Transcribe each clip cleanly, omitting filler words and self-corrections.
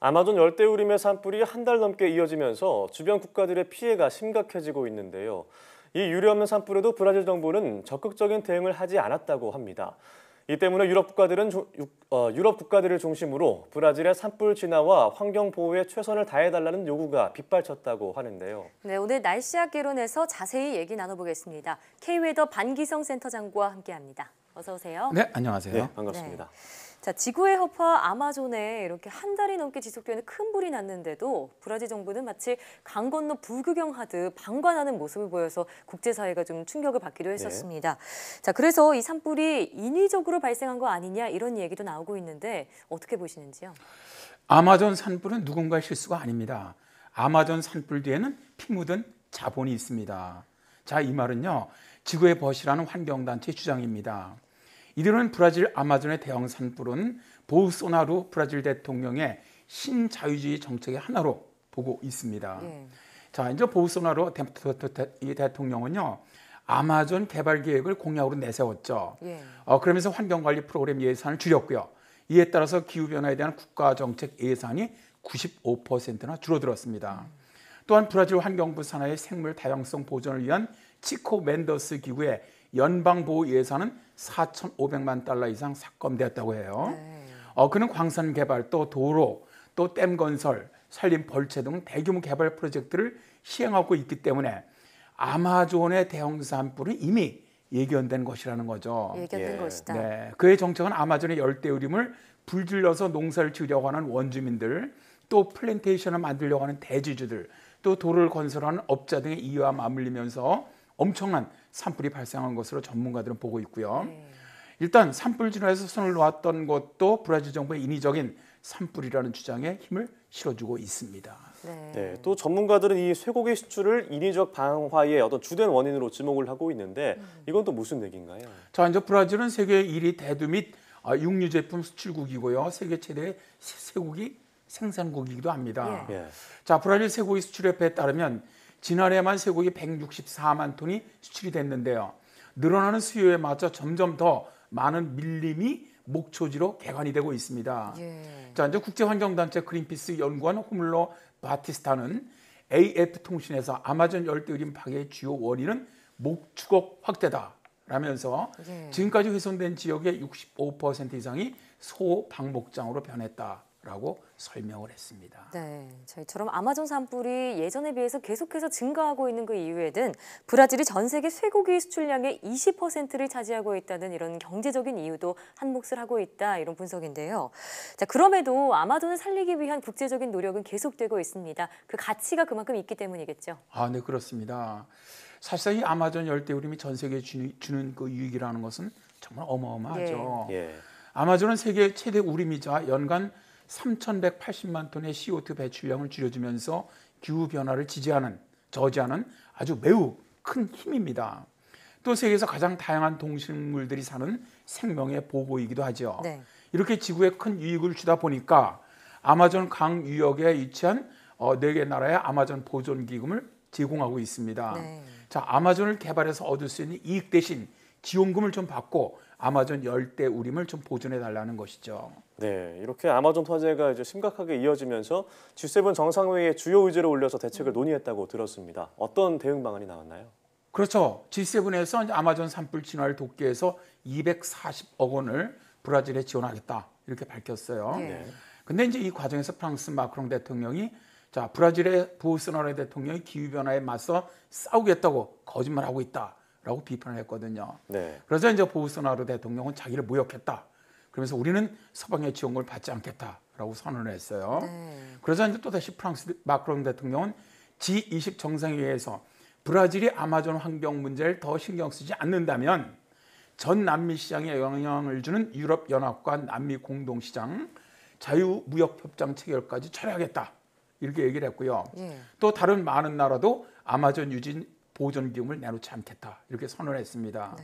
아마존 열대우림의 산불이 한 달 넘게 이어지면서 주변 국가들의 피해가 심각해지고 있는데요. 이 유례없는 산불에도 브라질 정부는 적극적인 대응을 하지 않았다고 합니다. 이 때문에 유럽 국가들을 중심으로 브라질의 산불 진화와 환경 보호에 최선을 다해달라는 요구가 빗발쳤다고 하는데요. 네, 오늘 날씨학 개론에서 자세히 얘기 나눠보겠습니다. K웨더 반기성 센터장과 함께합니다. 어서 오세요. 네, 안녕하세요. 네, 반갑습니다. 네. 자, 지구의 허파 아마존에 이렇게 한 달이 넘게 지속되는 큰 불이 났는데도 브라질 정부는 마치 강 건너 불구경하듯 방관하는 모습을 보여서 국제사회가 좀 충격을 받기도 했었습니다. 네. 자, 그래서 이 산불이 인위적으로 발생한 거 아니냐 이런 얘기도 나오고 있는데 어떻게 보시는지요? 아마존 산불은 누군가의 실수가 아닙니다. 아마존 산불 뒤에는 피 묻은 자본이 있습니다. 자, 이 말은요, 지구의 벗이라는 환경단체의 주장입니다. 이들은 브라질 아마존의 대형 산불은 보우소나루 브라질 대통령의 신자유주의 정책의 하나로 보고 있습니다. 자, 이제 보우소나루 대통령은요, 아마존 개발 계획을 공약으로 내세웠죠. 그러면서 환경관리 프로그램 예산을 줄였고요. 이에 따라서 기후변화에 대한 국가정책 예산이 95%나 줄어들었습니다. 또한 브라질 환경부 산하의 생물 다양성 보존을 위한 치코 맨더스 기구의 연방보호 예산은 4,500만 달러 이상 삭감되었다고 해요. 그는 광산 개발, 또 도로, 또 댐 건설, 산림 벌채 등 대규모 개발 프로젝트를 시행하고 있기 때문에 아마존의 대형 산불은 이미 예견된 것이라는 거죠. 예견된 것이다. 네, 그의 정책은 아마존의 열대우림을 불질러서 농사를 지으려고 하는 원주민들, 또 플랜테이션을 만들려고 하는 대지주들, 또 도로를 건설하는 업자 등의 이유와 맞물리면서 엄청난 산불이 발생한 것으로 전문가들은 보고 있고요. 일단 산불 진화에서 손을 놓았던 것도 브라질 정부의 인위적인 산불이라는 주장에 힘을 실어주고 있습니다. 네, 또 전문가들은 이 쇠고기 수출을 인위적 방화의 어떤 주된 원인으로 지목을 하고 있는데 이건 또 무슨 얘기인가요? 자, 이제 브라질은 세계 1위 대두 및 육류 제품 수출국이고요. 세계 최대의 쇠고기 생산국이기도 합니다. 자, 브라질 쇠고기 수출협회에 따르면 지난해만 쇠고기 164만 톤이 수출이 됐는데요. 늘어나는 수요에 맞춰 점점 더 많은 밀림이 목초지로 개관이 되고 있습니다. 자, 이제 국제환경단체 그린피스 연구원 호물로 바티스타는 AF통신에서 아마존 열대우림 파괴의 주요 원인은 목축업 확대다라면서 지금까지 훼손된 지역의 65% 이상이 소방목장으로 변했다라고 설명을 했습니다. 네, 저희처럼 아마존 산불이 예전에 비해서 계속해서 증가하고 있는 그 이유에는 브라질이 전 세계 쇠고기 수출량의 20%를 차지하고 있다는 이런 경제적인 이유도 한몫을 하고 있다 이런 분석인데요. 자, 그럼에도 아마존을 살리기 위한 국제적인 노력은 계속되고 있습니다. 그 가치가 그만큼 있기 때문이겠죠. 아, 네, 그렇습니다. 사실상 이 아마존 열대우림이 전 세계에 주는 그 유익이라는 것은 정말 어마어마하죠. 아마존은 세계 최대 우림이자 연간 3,180만 톤의 CO2 배출량을 줄여주면서 기후변화를 저지하는 아주 매우 큰 힘입니다. 또 세계에서 가장 다양한 동식물들이 사는 생명의 보고이기도 하죠. 이렇게 지구에 큰 유익을 주다 보니까 아마존 강 유역에 위치한 4개 나라의 아마존 보존기금을 제공하고 있습니다. 자, 아마존을 개발해서 얻을 수 있는 이익 대신 지원금을 좀 받고 아마존 열대우림을 좀 보존해 달라는 것이죠. 네, 이렇게 아마존 화재가 이제 심각하게 이어지면서 G7 정상회의의 주요 의제를 올려서 대책을 논의했다고 들었습니다. 어떤 대응 방안이 나왔나요? 그렇죠. G7에서 아마존 산불 진화를 돕기 위해서 240억 원을 브라질에 지원하겠다 이렇게 밝혔어요. 근데 이제 이 과정에서 프랑스 마크롱 대통령이 자, 브라질의 보우소나루 대통령이 기후 변화에 맞서 싸우겠다고 거짓말하고 있다라고 비판을 했거든요. 그래서 이제 보우소나루 대통령은 자기를 모욕했다. 그러면서 우리는 서방의 지원금을 받지 않겠다라고 선언을 했어요. 그래서 이제 또다시 프랑스 마크롱 대통령은 G20 정상회의에서 브라질이 아마존 환경 문제를 더 신경 쓰지 않는다면 전 남미 시장에 영향을 주는 유럽 연합과 남미 공동시장 자유무역협정 체결까지 철회하겠다 이렇게 얘기를 했고요. 또 다른 많은 나라도 아마존 유진 보존기금을 내놓지 않겠다 이렇게 선언을 했습니다.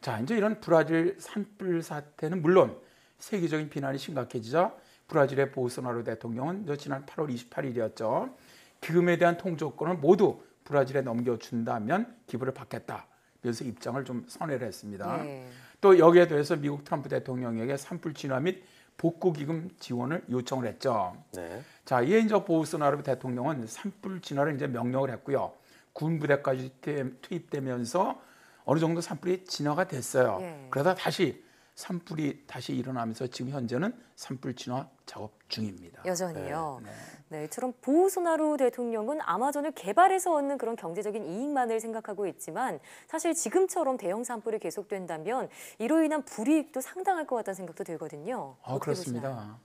자, 이제 이런 브라질 산불 사태는 물론 세계적인 비난이 심각해지자 브라질의 보우소나루 대통령은 지난 8월 28일이었죠. 기금에 대한 통제권을 모두 브라질에 넘겨준다면 기부를 받겠다. 그래서 입장을 좀 선회를 했습니다. 또 여기에 대해서 미국 트럼프 대통령에게 산불 진화 및 복구 기금 지원을 요청을 했죠. 네. 자, 이에 이제 보우소나루 대통령은 산불 진화를 이제 명령을 했고요. 군 부대까지 투입되면서 어느 정도 산불이 진화가 됐어요. 예. 그러다 다시 산불이 다시 일어나면서 지금 현재는 산불 진화 작업 중입니다. 여전히요. 네. 네, 이처럼 보우소나루 대통령은 아마존을 개발해서 얻는 그런 경제적인 이익만을 생각하고 있지만 사실 지금처럼 대형 산불이 계속된다면 이로 인한 불이익도 상당할 것 같다는 생각도 들거든요. 어떻게 보시나요? 그렇습니다.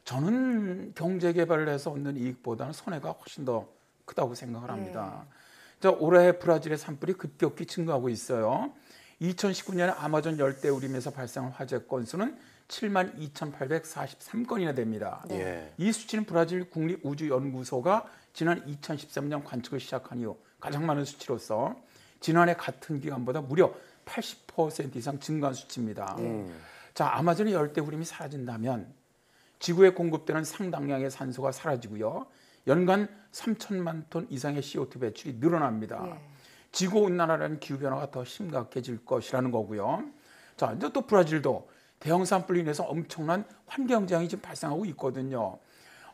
저는 경제 개발을 해서 얻는 이익보다는 손해가 훨씬 더 크다고 생각을 합니다. 자, 올해 브라질의 산불이 급격히 증가하고 있어요. 2019년에 아마존 열대우림에서 발생한 화재 건수는 72,843건이나 됩니다. 예. 이 수치는 브라질 국립우주연구소가 지난 2013년 관측을 시작한 이후 가장 많은 수치로서 지난해 같은 기간보다 무려 80% 이상 증가한 수치입니다. 자, 아마존의 열대우림이 사라진다면 지구에 공급되는 상당량의 산소가 사라지고요. 연간 3천만 톤 이상의 CO2 배출이 늘어납니다. 예. 지구온난화라는 기후변화가 더 심각해질 것이라는 거고요. 자, 이제 또 브라질도 대형 산불로 인해서 엄청난 환경재앙이 지금 발생하고 있거든요.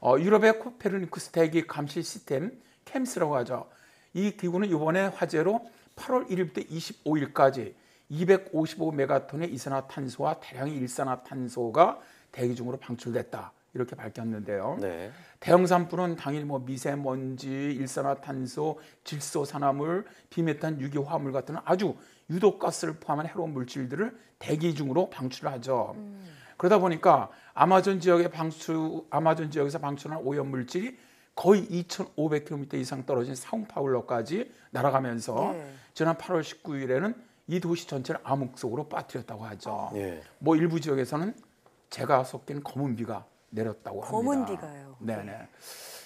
유럽의 코페르니쿠스 대기 감시 시스템 캠스라고 하죠. 이 기구는 이번에 화재로 8월 1일부터 25일까지 255메가톤의 이산화탄소와 대량의 일산화탄소가 대기 중으로 방출됐다. 이렇게 밝혔는데요. 네. 대형 산불은 당일 미세먼지, 일산화탄소, 질소산화물, 비메탄, 유기화합물 같은 아주 유독가스를 포함한 해로운 물질들을 대기 중으로 방출하죠. 그러다 보니까 아마존 지역에서 방출한 오염 물질이 거의 2,500km 이상 떨어진 사운파울로까지 날아가면서 지난 8월 19일에는 이 도시 전체를 암흑 속으로 빠뜨렸다고 하죠. 예. 뭐 일부 지역에서는 재가 섞인 검은 비가 내렸다고 합니다. 검은 비가요. 네네.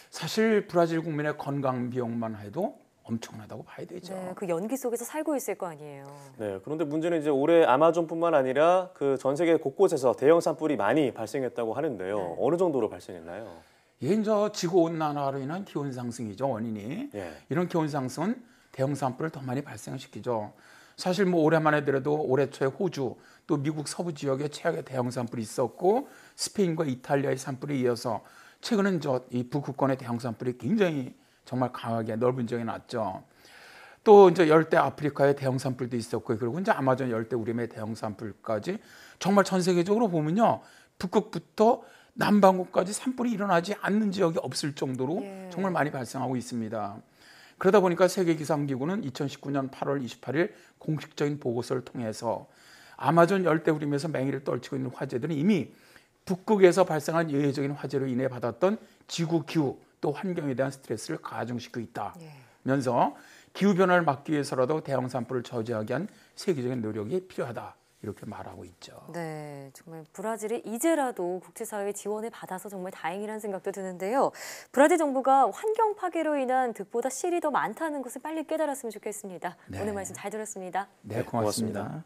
사실 브라질 국민의 건강 비용만 해도 엄청나다고 봐야 되죠. 네, 그 연기 속에서 살고 있을 거 아니에요. 네. 그런데 문제는 이제 올해 아마존뿐만 아니라 그 전 세계 곳곳에서 대형 산불이 많이 발생했다고 하는데요. 네. 어느 정도로 발생했나요? 이게 이제 지구 온난화로 인한 기온 상승이죠, 원인이. 예. 이런 기온 상승은 대형 산불을 더 많이 발생시키죠. 사실 뭐 올해만 해더라도 올해 초에 호주 또 미국 서부 지역에 최악의 대형 산불이 있었고 스페인과 이탈리아의 산불에 이어서 최근은 이 북극권의 대형 산불이 굉장히 정말 강하게 넓은 지역에 났죠. 또 이제 열대 아프리카의 대형 산불도 있었고 그리고 이제 아마존 열대우림의 대형 산불까지 정말 전 세계적으로 보면요 북극부터 남반구까지 산불이 일어나지 않는 지역이 없을 정도로 정말 많이 발생하고 있습니다. 그러다 보니까 세계기상기구는 2019년 8월 28일 공식적인 보고서를 통해서 아마존 열대우림에서 맹위를 떨치고 있는 화재들은 이미 북극에서 발생한 예외적인 화재로 인해 받았던 지구 기후 또 환경에 대한 스트레스를 가중시키고 있다면서 기후변화를 막기 위해서라도 대형 산불을 저지하기 위한 세계적인 노력이 필요하다. 이렇게 말하고 있죠. 네, 정말 브라질이 이제라도 국제사회의 지원을 받아서 정말 다행이라는 생각도 드는데요. 브라질 정부가 환경 파괴로 인한 득보다 실이 더 많다는 것을 빨리 깨달았으면 좋겠습니다. 네. 오늘 말씀 잘 들었습니다. 네, 고맙습니다.